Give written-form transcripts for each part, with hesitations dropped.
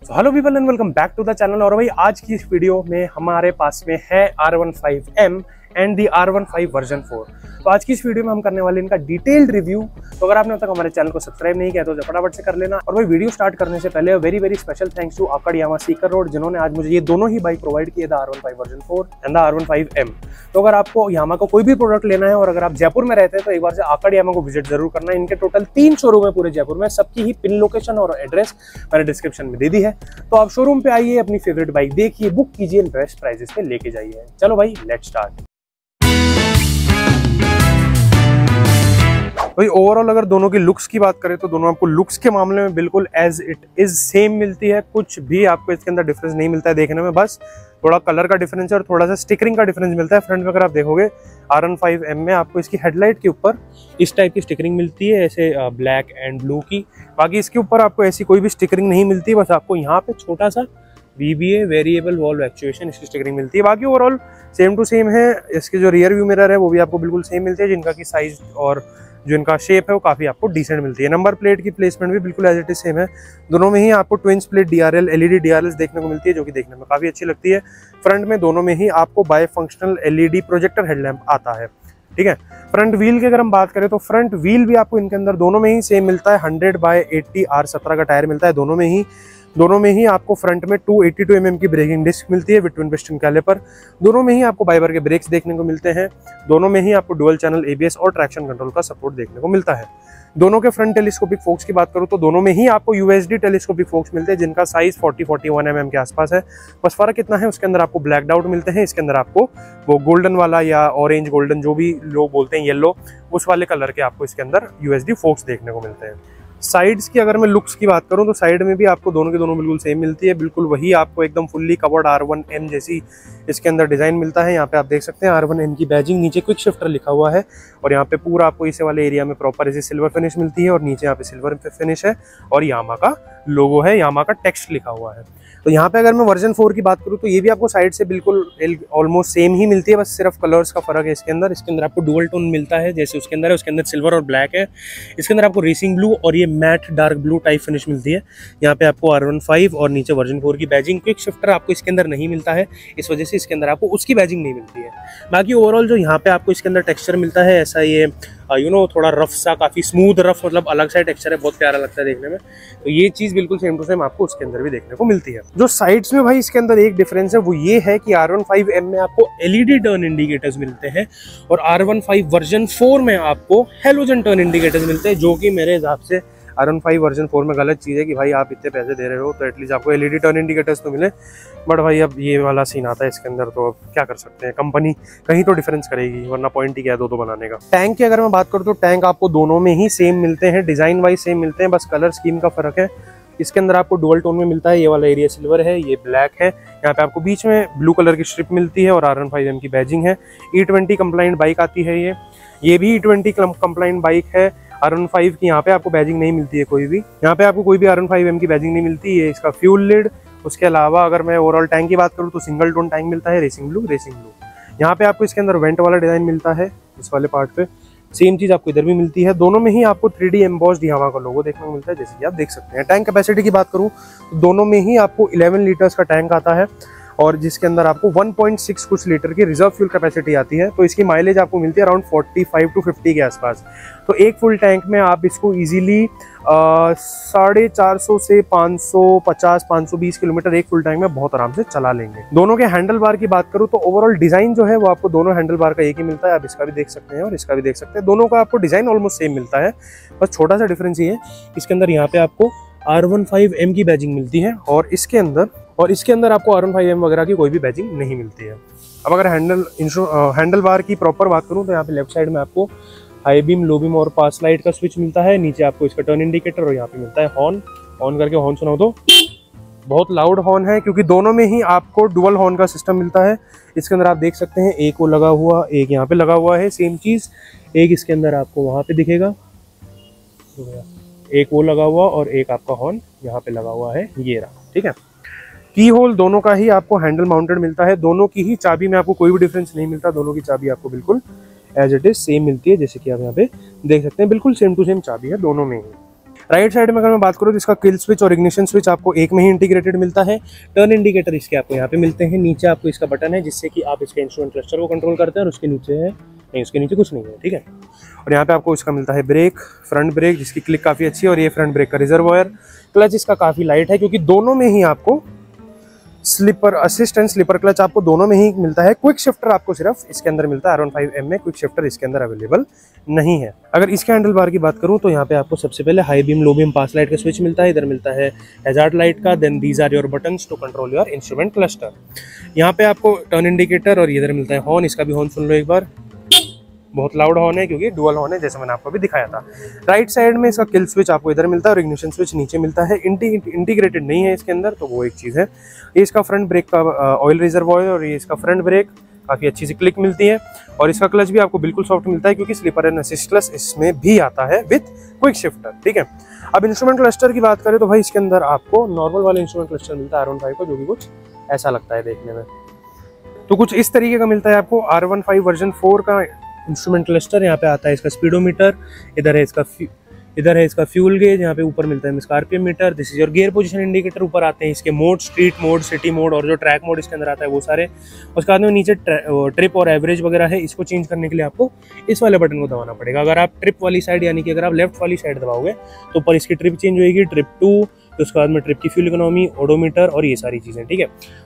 Hello people and welcome back to the channel. और भाई आज की इस वीडियो में हमारे पास में है R15M and the R15 version 4। तो आज की इस वीडियो में हम करने वाले इनका डिटेल्ड रिव्यू। तो अगर आपने अब तक हमारे चैनल को सब्सक्राइब नहीं किया तो फटाफट से कर लेना। और भाई वीडियो स्टार्ट करने से पहले वेरी स्पेशल थैंक्स टू आकड़ यामा सीकर रोड, जिन्होंने आज मुझे ये दोनों ही बाइक प्रोवाइड किए, the R15 version 4 and the R15M। तो अगर आपको यामा का कोई भी प्रोडक्ट लेना है और अगर आप जयपुर में रहते हैं तो एक बार से आकड़ यामा को विजिट जरूर करना है। इनके टोटल 3 शोरूम है पूरे जयपुर में, सबकी ही पिन लोकेशन और एड्रेस मैंने डिस्क्रिप्शन में दे दी है। तो आप शोरूम पे आइए, अपनी फेवरेट बाइक देखिए, बुक कीजिए, बेस्ट प्राइजेस पे लेके जाइए। चलो भाई लेट्स स्टार्ट। भाई ओवरऑल अगर दोनों की लुक्स की बात करें तो दोनों आपको लुक्स के मामले में बिल्कुल एज इट इज सेम मिलती है। कुछ भी आपको इसके अंदर डिफरेंस नहीं मिलता है देखने में, बस थोड़ा कलर का डिफरेंस है और थोड़ा सा स्टिकरिंग का डिफरेंस मिलता है। फ्रंट में अगर आप देखोगे R15M में आपको इसकी हेडलाइट के ऊपर इस टाइप की स्टिकरिंग मिलती है, ऐसे ब्लैक एंड ब्लू की। बाकी इसके ऊपर आपको ऐसी कोई भी स्टिकरिंग नहीं मिलती, बस आपको यहाँ पे छोटा सा VBA वेरिएबल वॉल्व एक्चुएशन इसकी स्टिकरिंग मिलती है। बाकी ओवरऑल सेम टू सेम है। इसके जो रियर व्यू मिरर है वो भी आपको बिल्कुल सेम मिलते हैं, जिनका की साइज और जो इनका शेप है वो काफी आपको डिसेंट मिलती है। नंबर प्लेट की प्लेसमेंट भी बिल्कुल एज इट इज सेम है। दोनों में ही आपको twin split DRL LED DRLs देखने को मिलती है, जो कि देखने में काफी अच्छी लगती है। फ्रंट में दोनों में ही आपको bifunctional LED projector headlamp आता है, ठीक है। फ्रंट व्हील की अगर हम बात करें तो फ्रंट व्हील भी आपको इनके अंदर दोनों में ही सेम मिलता है। 100/80 R17 का टायर मिलता है दोनों में ही आपको फ्रंट में 282 mm की ब्रेकिंग डिस्क मिलती है विद ट्विन पिस्टन कैलिपर। दोनों में ही आपको बाइबर के ब्रेक्स देखने को मिलते हैं। दोनों में ही आपको डुअल चैनल ABS और ट्रैक्शन कंट्रोल का सपोर्ट देखने को मिलता है। दोनों के फ्रंट टेलीस्कोपिक फोक्स की बात करूं तो दोनों में ही आपको USD टेलीस्कोपिक फोक्स मिलते हैं, जिनका साइज 40-41 mm के आसपास है। बस फर्क इतना है, उसके अंदर आपको ब्लैक आउट मिलते हैं, इसके अंदर आपको वो गोल्डन वाला या ऑरेंज गोल्डन जो भी लोग बोलते हैं, येलो, उस वाले कलर के आपको इसके अंदर USD फोक्स देखने को मिलते हैं। साइड्स की अगर मैं लुक्स की बात करूं तो साइड में भी आपको दोनों के दोनों बिल्कुल सेम मिलती है। बिल्कुल वही आपको एकदम फुल्ली कवर्ड R1M जैसी इसके अंदर डिजाइन मिलता है। यहाँ पे आप देख सकते हैं R1M की बैजिंग, नीचे क्विक शिफ्टर लिखा हुआ है और यहाँ पे पूरा आपको इस वाले एरिया में प्रॉपर ऐसे सिल्वर फिनिश मिलती है और नीचे यहाँ पे सिल्वर फिनिश है और यामा का लोगो है, यामा का टेक्स्ट लिखा हुआ है। तो यहाँ पे अगर मैं वर्जन 4 की बात करूँ तो ये भी आपको साइड से बिल्कुल ऑलमोस्ट सेम ही मिलती है, बस सिर्फ कलर्स का फर्क है। इसके अंदर आपको डुअल टोन मिलता है, जैसे उसके अंदर है, उसके अंदर सिल्वर और ब्लैक है। इसके अंदर आपको रेसिंग ब्लू और ये matte dark blue type finish मिलती है। यहाँ पे आपको R15 और नीचे वर्जन 4 की बैजिंग। क्विक शिफ्टर आपको इसके अंदर नहीं मिलता है, इस वजह से इसके अंदर आपको उसकी बैजिंग नहीं मिलती है। बाकी ओवरऑल जो यहाँ पे आपको इसके अंदर टेक्सचर मिलता है, ऐसा ये थोड़ा रफ सा, काफी स्मूथ रफ, मतलब अलग सा टेक्सचर है, बहुत प्यारा लगता है देखने में। तो ये चीज बिल्कुल सेम टू सेम आपको उसके अंदर भी देखने को मिलती है। जो साइड्स में भाई इसके अंदर एक डिफरेंस है वो ये है कि R15M में आपको LED टर्न इंडिकेटर्स मिलते हैं और R15 वर्जन 4 में आपको हेलोजन टर्न इंडिकेटर्स मिलते हैं, जो कि मेरे हिसाब से R15 वर्जन 4 में गलत चीज़ है कि भाई आप इतने पैसे दे रहे हो तो एटलीस्ट आपको LED टर्न इंडिकेटर्स तो मिले। बट भाई अब ये वाला सीन आता है इसके अंदर, तो अब क्या कर सकते हैं, कंपनी कहीं तो डिफरेंस करेगी, वरना पॉइंट ही क्या है दो बनाने का। टैंक की अगर मैं बात करूँ तो टैंक आपको दोनों में ही सेम मिलते हैं, डिजाइन वाइज सेम मिलते हैं, बस कलर स्कीम का फर्क है। इसके अंदर आपको डुअल टोन में मिलता है, ये वाला एरिया सिल्वर है, ये ब्लैक है। यहाँ पे आपको बीच में ब्लू कलर की स्ट्रिप मिलती है और R15M की बैजिंग है। E20 कंप्लाइंट बाइक आती है, ये भी E20 कंप्लाइंट बाइक है। R15 की यहाँ पे आपको बैजिंग नहीं मिलती है कोई भी, यहाँ पे आपको कोई भी R15M की बैजिंग नहीं मिलती है। इसका फ्यूल लिड, उसके अलावा अगर मैं ओवरऑल टैंक की बात करूँ तो सिंगल टोन टैंक मिलता है, रेसिंग ब्लू। यहाँ पे आपको इसके अंदर वेंट वाला डिजाइन मिलता है इस वाले पार्ट पे, सेम चीज आपको इधर भी मिलती है। दोनों में ही आपको 3D एम्बॉस्ड यामा का लोगो देखने को मिलता है, जैसे कि आप देख सकते हैं। टैंक कैपेसिटी की बात करूँ तो दोनों में ही आपको 11 लीटर्स का टैंक आता है और जिसके अंदर आपको 1.6 कुछ लीटर की रिजर्व फ्यूल कैपेसिटी आती है। तो इसकी माइलेज आपको मिलती है अराउंड 45 to 50 के आसपास। तो एक फुल टैंक में आप इसको इजीली 450 से 550-520 किलोमीटर एक फुल टैंक में बहुत आराम से चला लेंगे। दोनों के हैंडल बार की बात करूँ तो ओवरऑल डिजाइन जो है वो आपको दोनों हैंडल बार का एक ही मिलता है। आप इसका भी देख सकते हैं और इसका भी देख सकते हैं, दोनों का आपको डिजाइन ऑलमोस्ट सेम मिलता है, बस छोटा सा डिफरेंस ये है इसके अंदर यहाँ पे आपको R15M की बैजिंग मिलती है और इसके अंदर आपको R15M वगैरह की कोई भी बैजिंग नहीं मिलती है। अब अगर हैंडल बार की प्रॉपर बात करूं तो यहाँ पे लेफ्ट साइड में आपको हाई बीम, लो बीम और पास लाइट का स्विच मिलता है। नीचे आपको इसका टर्न इंडिकेटर और यहाँ पे मिलता है हॉर्न। ऑन करके हॉर्न सुनाओ तो बहुत लाउड हॉर्न है, क्योंकि दोनों में ही आपको डुअल हॉर्न का सिस्टम मिलता है। इसके अंदर आप देख सकते हैं एक वो लगा हुआ, एक यहाँ पे लगा हुआ है, सेम चीज एक इसके अंदर आपको वहां पे दिखेगा, एक वो लगा हुआ और एक आपका हॉर्न यहाँ पे लगा हुआ है, ये रहा, ठीक है। की होल दोनों का ही आपको हैंडल माउंटेड मिलता है, दोनों की ही चाबी में आपको कोई भी डिफरेंस नहीं मिलता, दोनों की चाबी आपको बिल्कुल एज इट इज सेम मिलती है, जैसे कि आप यहाँ पे देख सकते हैं, बिल्कुल सेम टू सेम चाबी है दोनों में ही। राइट साइड में अगर मैं बात करूँ तो इसका किल स्विच और इग्निशन स्विच आपको एक में ही इंटीग्रेटेड मिलता है। टर्न इंडिकेटर इसके आपको यहाँ पे मिलते हैं। नीचे आपको इसका बटन है जिससे कि आप इसके इंस्ट्रूमेंट क्लस्टर को कंट्रोल करते हैं, और उसके नीचे है नहीं, उसके नीचे कुछ नहीं है, ठीक है। और यहाँ पे आपको इसका मिलता है ब्रेक, फ्रंट ब्रेक जिसकी क्लिक काफ़ी अच्छी है, और ये फ्रंट ब्रेक का रिजर्वायर। क्लच इसका काफ़ी लाइट है क्योंकि दोनों में ही आपको slipper assist and slipper clutch आपको दोनों में ही मिलता है। क्विक शिफ्टर आपको सिर्फ इसके अंदर मिलता है, R15M में क्विक शिफ्टर इसके अंदर अवेलेबल नहीं है। अगर इसके हैंडल बार की बात करूं तो यहाँ पे आपको सबसे पहले high beam, low beam, pass light का स्विच मिलता है। इधर मिलता है हैजार्ड लाइट का। Then these are your buttons to control your instrument cluster. यहाँ पे आपको टर्न इंडिकेटर, और इधर मिलता है हॉर्न। इसका भी हॉर्न सुन लो एक बार, बहुत लाउड हॉर्न है क्योंकि डुअल हॉर्न है, जैसे मैंने आपको भी दिखाया था। राइट साइड में इसका किल स्विच आपको इधर मिलता है और इग्निशन स्विच नीचे मिलता है। इंटीग्रेटेड नहीं है इसके अंदर, तो वो एक चीज़ है। ये इसका फ्रंट ब्रेक का ऑयल रिजर्वायर, और ये इसका फ्रंट ब्रेक काफ़ी अच्छी सी क्लिक मिलती है। और इसका क्लच भी आपको बिल्कुल सॉफ्ट मिलता है क्योंकि स्लीपर एंड असिस्ट क्लच इसमें भी आता है विथ क्विक शिफ्टर, ठीक है। अब इंस्ट्रूमेंट क्लस्टर की बात करें तो भाई इसके अंदर आपको नॉर्मल वाला इंस्ट्रूमेंट क्लस्टर मिलता है R15 का, जो कि कुछ ऐसा लगता है देखने में। तो कुछ इस तरीके का मिलता है आपको R15 वर्जन 4 का इंस्ट्रूमेंट क्लस्टर। यहाँ पे आता है इसका स्पीडोमीटर, इधर है इसका फ्यूल गेज, यहाँ पे ऊपर मिलता है इसका RPM meter. This is your gear position indicator. ऊपर आते हैं इसके mode, street mode, city mode, और जो ट्रैक मोड इसके अंदर आता है वो सारे। उसके बाद में नीचे ट्रिप और एवरेज वगैरह है। इसको चेंज करने के लिए आपको इस वाले बटन को दबाना पड़ेगा। अगर आप ट्रिप वाली साइड, यानी कि अगर आप लेफ्ट वाली साइड दबाओगे तो ऊपर इसकी ट्रिप चेंज होगी, ट्रिप 2, तो उसके बाद में ट्रिप की फ्यूल इकोनॉमी, ओडोमीटर और ये सारी चीज़ें, ठीक है।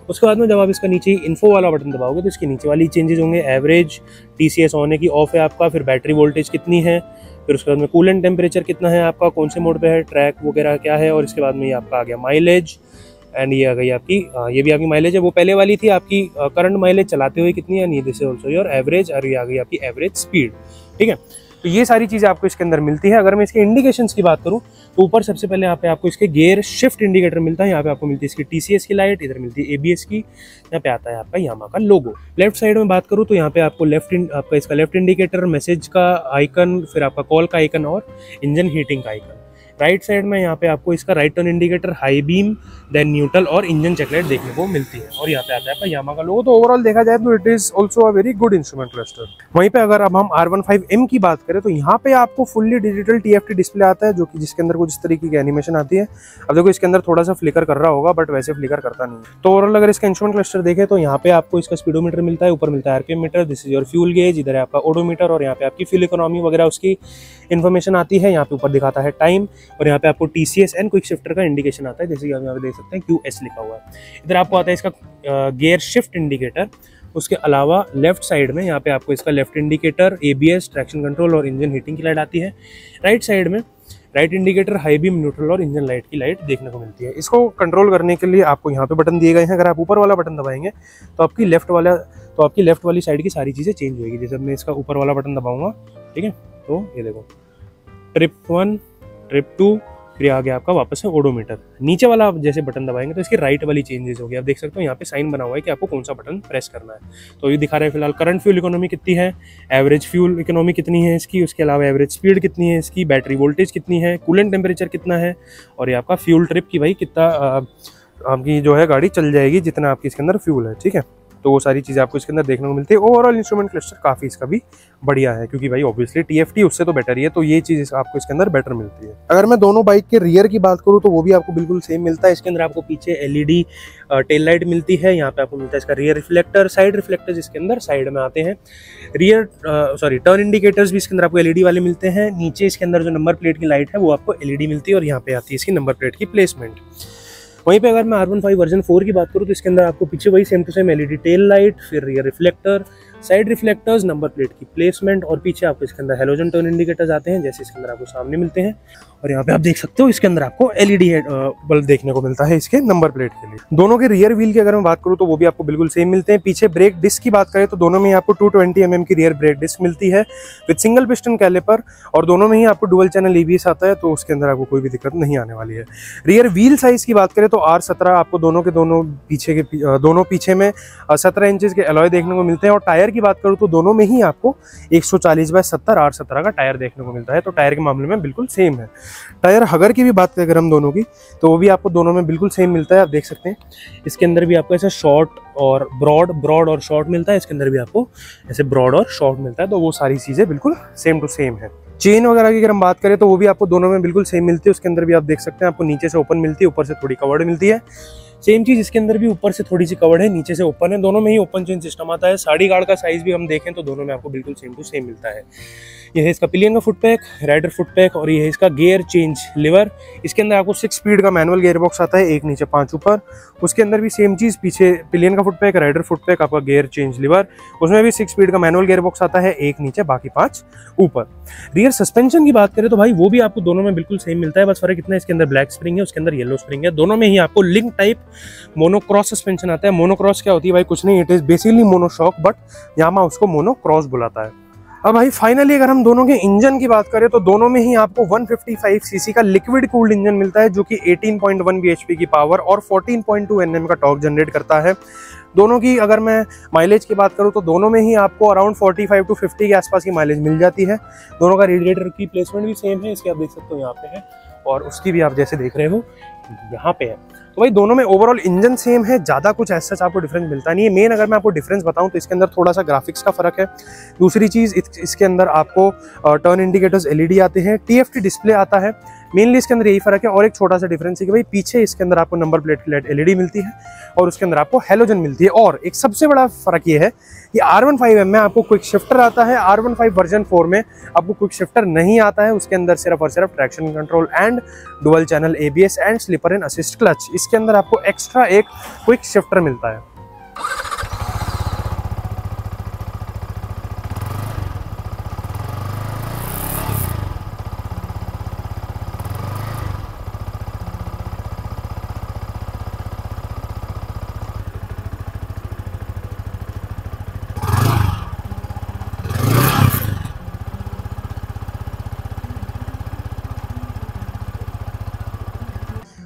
उसके बाद में जब आप इसका नीचे इन्फो वाला बटन दबाओगे तो इसके नीचे वाली चेंजेस होंगे। एवरेज, TCS ऑन है कि ऑफ है आपका, फिर बैटरी वोल्टेज कितनी है, फिर उसके बाद में कूलेंट टेम्परेचर कितना है आपका, कौन से मोड पे है, ट्रैक वगैरह क्या है, और इसके बाद में ये आपका आ गया माइलेज। एंड ये आ गई आपकी ये भी आपकी माइलेज है, वो पहले वाली थी आपकी करंट माइलेज चलाते हुए कितनी है, this is also your average, और ये आ गई आपकी एवरेज स्पीड, ठीक है। तो ये सारी चीज़ें आपको इसके अंदर मिलती है। अगर मैं इसके इंडिकेशंस की बात करूँ तो ऊपर सबसे पहले यहाँ पे आपको इसके गियर शिफ्ट इंडिकेटर मिलता है। यहाँ पे आपको मिलती है इसकी TCS की लाइट, इधर मिलती है ABS की, यहाँ पे आता है आपका यामा का लोगो। लेफ्ट साइड में बात करूँ तो यहाँ पे आपको आपका इसका लेफ्ट इंडिकेटर, मैसेज का आइकन, फिर आपका कॉल का आइकन और इंजन हीटिंग का आइकन। राइट साइड में यहाँ पे आपको इसका right turn indicator, high beam, then neutral और इंजन चेकलाइट देखने को मिलती है। और यहाँ पे आता है आपका यामा का लोगो। तो ओवरऑल देखा जाए तो it is also a very good instrument cluster. वहीं पे अगर अब हम R15M की बात करें तो यहाँ पे आपको फुल्ली डिजिटल TFT डिस्प्ले आता है, जो कि जिसके अंदर कुछ इस तरीके की एनिमेशन आती है। अब देखो इसके अंदर थोड़ा सा फ्लिकर कर रहा होगा, बट वैसे फ्लिकर करता नहीं है। तो ओवरऑल अगर इसका इंस्ट्रूमेंट क्लस्टर देखें तो यहाँ पे आपको इसका स्पीडोमीटर मिलता है, ऊपर मिलता है RPM meter, this is your fuel gauge, इधर है आपका ओडोमीटर, और यहाँ पे आपकी फ्यूल इकोनॉमी वगैरह उसकी इन्फॉर्मेशन आती है। यहाँ पे ऊपर दिखाता है टाइम, और यहाँ पे आपको TCS एंड क्विक शिफ्टर का इंडिकेशन आता है, जैसे कि आप यहाँ पे देख सकते हैं QS लिखा हुआ है। इधर आपको आता है इसका गियर शिफ्ट इंडिकेटर। उसके अलावा लेफ्ट साइड में यहाँ पे आपको इसका left indicator, ABS, traction control और इंजन हीटिंग की लाइट आती है। राइट साइड में right indicator, high beam, neutral और इंजन लाइट की लाइट देखने को मिलती है। इसको कंट्रोल करने के लिए आपको यहाँ पे बटन दिए गए हैं। अगर आप ऊपर वाला बटन दबाएंगे तो आपकी लेफ्ट वाली साइड की सारी चीज़ें चेंज होगी। जैसे मैं इसका ऊपर वाला बटन दबाऊंगा, ठीक है, तो ये देखो ट्रिप 1, ट्रिप 2, फिर आ गया आपका वापस से ओडोमीटर। नीचे वाला आप जैसे बटन दबाएंगे तो इसकी राइट वाली चेंजेस होगी। आप देख सकते हो यहाँ पे साइन बना हुआ है कि आपको कौन सा बटन प्रेस करना है। तो ये दिखा रहा है फिलहाल करंट फ्यूल इकोनॉमी कितनी है, एवरेज फ्यूल इकोनॉमी कितनी है इसकी, उसके अलावा एवरेज स्पीड कितनी है इसकी, बैटरी वोल्टेज कितनी है, कूलेंट टेम्परेचर कितना है, और ये आपका फ्यूल ट्रिप की भाई कितना आपकी जो है गाड़ी चल जाएगी, जितना आपकी इसके अंदर फ्यूल है, ठीक है। तो वो सारी चीज़ें आपको इसके अंदर देखने को मिलती है। ओवरऑल इंस्ट्रूमेंट क्लस्टर काफ़ी इसका भी बढ़िया है, क्योंकि भाई ऑब्वियसली TFT उससे तो बेटर ही है, तो ये चीज़ आपको इसके अंदर बेटर मिलती है। अगर मैं दोनों बाइक के रियर की बात करूँ तो वो भी आपको बिल्कुल सेम मिलता है। इसके अंदर आपको पीछे LED टेल लाइट मिलती है। यहाँ पे आपको मिलता है इसका रियर रिफ्लेक्टर, साइड रिफ्लेक्टर्स इसके अंदर साइड में आते हैं। टर्न इंडिकेटर्स भी इसके अंदर आपको LED वाले मिलते हैं। नीचे इसके अंदर जो नंबर प्लेट की लाइट है वो आपको LED मिलती है, और यहाँ पे आती है इसकी नंबर प्लेट की प्लेसमेंट। वहीं पे अगर मैं R15 वर्जन 4 की बात करूँ तो इसके अंदर आपको पीछे वही same to same LED tail light, फिर rear reflector, side reflectors, number plate की प्लेसमेंट, और पीछे आपको इसके अंदर हेलोजन टर्न इंडिकेटर्स आते हैं, जैसे इसके अंदर आपको सामने मिलते हैं। और यहाँ पे आप देख सकते हो इसके अंदर आपको LED बल्ब देखने को मिलता है इसके नंबर प्लेट के लिए। दोनों के रियर व्हील की अगर मैं बात करूँ तो वो भी आपको बिल्कुल सेम मिलते हैं। पीछे ब्रेक डिस्क की बात करें तो दोनों में आपको 220 mm की रियर ब्रेक डिस्क मिलती है विद सिंगल पिस्टन कैलिपर, और दोनों में ही आपको डुअल चैनल ABS आता है, तो उसके अंदर आपको कोई भी दिक्कत नहीं आने वाली है। रियर व्हील साइज की बात करें तो R17 आपको दोनों पीछे में 17 इंचेस के अलॉय देखने को मिलते हैं। और टायर की बात करूँ तो दोनों में ही आपको 140/70 R17 का टायर देखने को मिलता है, तो टायर के मामले में बिल्कुल सेम है। टायर हगर की भी बात करें अगर हम दोनों की, तो वो भी आपको दोनों में बिल्कुल सेम मिलता है। आप देख सकते हैं इसके अंदर भी आपको ऐसा शॉर्ट और ब्रॉड और शॉर्ट मिलता है, इसके अंदर भी आपको ऐसे ब्रॉड और शॉर्ट मिलता है, तो वो सारी चीज़ें बिल्कुल सेम टू सेम है। चेन वगैरह की अगर हम बात करें तो वो भी आपको दोनों में बिल्कुल सेम मिलती है। उसके अंदर भी आप देख सकते हैं आपको नीचे से ओपन मिलती है, ऊपर से थोड़ी कवर्ड मिलती है। सेम चीज इसके अंदर भी ऊपर से थोड़ी सी कवर्ड है, नीचे से ओपन है। दोनों में ही ओपन चेन सिस्टम आता है। साड़ी गार्ड का साइज भी हम देखें तो दोनों में आपको बिल्कुल सेम टू सेम मिलता है। ये है इसका पिलियन का foot peg, rider foot peg, और ये है इसका गियर चेंज लिवर। इसके अंदर आपको 6 स्पीड का मैनुअल गियर बॉक्स आता है, 1 नीचे 5 ऊपर। उसके अंदर भी सेम चीज, पीछे पिलियन का foot peg, rider foot peg, आपका गियर चेंज लिवर। उसमें भी 6 स्पीड का मैनुअल गियर बॉक्स आता है, 1 नीचे बाकी 5 ऊपर। रियर सस्पेंशन की बात करें तो भाई वो भी आपको दोनों में बिल्कुल सेम मिलता है, बस फर्क इतना है इसके अंदर ब्लैक स्प्रिंग है, उसके अंदर येलो स्प्रिंग है। दोनों में ही आपको लिंक टाइप मोनोक्रॉस सस्पेंशन आता है। मोनोक्रॉस क्या होती है भाई? कुछ नहीं, it is basically monoshock, but Yamaha उसको मोनोक्रॉस बुलाता है। अब भाई फाइनली अगर हम दोनों के इंजन की बात करें तो दोनों में ही आपको 155 सीसी का लिक्विड कूल्ड इंजन मिलता है, जो कि 18.1 bhp की पावर और 14.2 Nm का टॉर्क जनरेट करता है। दोनों की अगर मैं माइलेज की बात करूं तो दोनों में ही आपको अराउंड 45 to 50 के आसपास की माइलेज मिल जाती है। दोनों का रेडिएटर की प्लेसमेंट भी सेम है, इसके आप देख सकते हो यहाँ पे है, और उसकी भी आप जैसे देख रहे हो यहाँ पे है। तो भाई दोनों में ओवरऑल इंजन सेम है, ज़्यादा कुछ ऐसा आपको डिफरेंस मिलता नहीं है। मेन अगर मैं आपको डिफरेंस बताऊं तो इसके अंदर थोड़ा सा ग्राफिक्स का फर्क है। दूसरी चीज़ इसके अंदर आपको टर्न इंडिकेटर्स एलईडी आते हैं, टीएफटी डिस्प्ले आता है। मेनली इसके अंदर यही फर्क है। और एक छोटा सा डिफरेंस है कि भाई पीछे इसके अंदर आपको नंबर प्लेट की लाइट एलईडी मिलती है और उसके अंदर आपको हेलोजन मिलती है। और एक सबसे बड़ा फर्क ये है कि R15M में आपको क्विक शिफ्टर आता है, R15 वर्जन 4 में आपको क्विक शिफ्टर नहीं आता है। उसके अंदर सिर्फ और सिर्फ traction control and dual channel ABS and slipper and assist clutch. इसके अंदर आपको एक्स्ट्रा एक क्विक शिफ्टर मिलता है।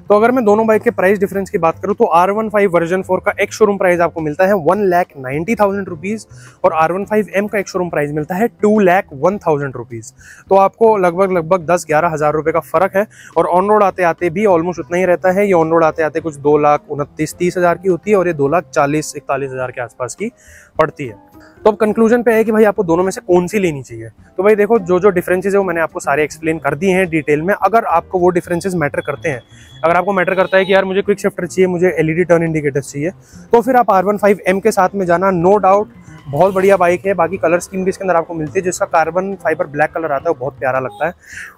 तो अगर मैं दोनों बाइक के प्राइस डिफरेंस की बात करूं तो R15 वर्जन 4 का एक शोरूम प्राइस आपको मिलता है 1,90,000 रुपीज़ और R15M का एक शोरूम प्राइस मिलता है 2,01,000 रुपीज़। तो आपको लगभग 10-11 हज़ार रुपये का फर्क है। और ऑन रोड आते आते भी ऑलमोस्ट उतना ही रहता है। ये ऑन रोड आते आते कुछ 2,29,30 हज़ार की होती है और ये 2,40,41 हज़ार के आसपास की पड़ती है। तो अब कंक्लूजन पे है कि भाई आपको दोनों में से कौन सी लेनी चाहिए। तो भाई देखो, जो डिफरेंसेस है वो मैंने आपको सारे एक्सप्लेन कर दिए हैं डिटेल में। अगर आपको वो डिफरेंसेस मैटर करते हैं, अगर आपको मैटर करता है कि यार मुझे क्विक शिफ्टर चाहिए, मुझे एलईडी टर्न इंडिकेटर्स चाहिए, तो फिर आप R15M के साथ में जाना। नो डाउट बहुत बढ़िया बाइक है। बाकी कलर स्कीम भी इसके अंदर आपको मिलती है, जिसका कार्बन फाइबर ब्लैक कलर आता है वो बहुत प्यारा लगता है।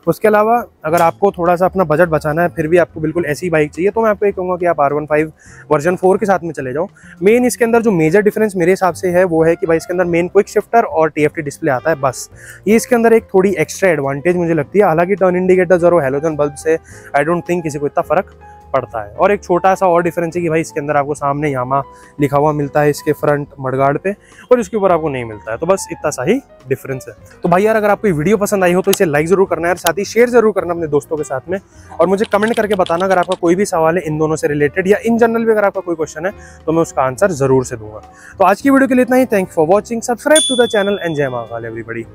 उसके अलावा अगर आपको थोड़ा सा अपना बजट बचाना है, फिर भी आपको बिल्कुल ऐसी बाइक चाहिए, तो मैं आपको ये कहूँगा कि आप R15 वर्जन 4 के साथ में चले जाओ। मेन इसके अंदर जो मेजर डिफरेंस मेरे हिसाब से है वो है कि भाई इसके अंदर मेन क्विक शिफ्टर और TFT डिस्प्ले आता है, बस ये इसके अंदर एक थोड़ी एक्स्ट्रा एडवांटेज मुझे लगती है। हालांकि टर्न इंडिकेटर्स और हेलोजन बल्ब से आई डोंट थिंक किसी को इतना फर्क पड़ता है। और एक छोटा सा और डिफरेंस है कि भाई इसके अंदर आपको सामने यामा लिखा हुआ मिलता है इसके फ्रंट मडगार्ड पे, और इसके ऊपर आपको नहीं मिलता है। तो बस इतना सा ही डिफरेंस है। तो भाई यार, अगर आपको ये वीडियो पसंद आई हो तो इसे लाइक जरूर करना है, साथ ही शेयर जरूर करना अपने दोस्तों के साथ में, और मुझे कमेंट करके बताना अगर आपका कोई भी सवाल है इन दोनों से रिलेटेड, या इन जनरल भी अगर आपका कोई क्वेश्चन है तो मैं उसका आंसर जरूर से दूंगा। तो आज की वीडियो के लिए इतना ही। Thank for watching, subscribe to the channel and जय महाकाल एवरीबॉडी।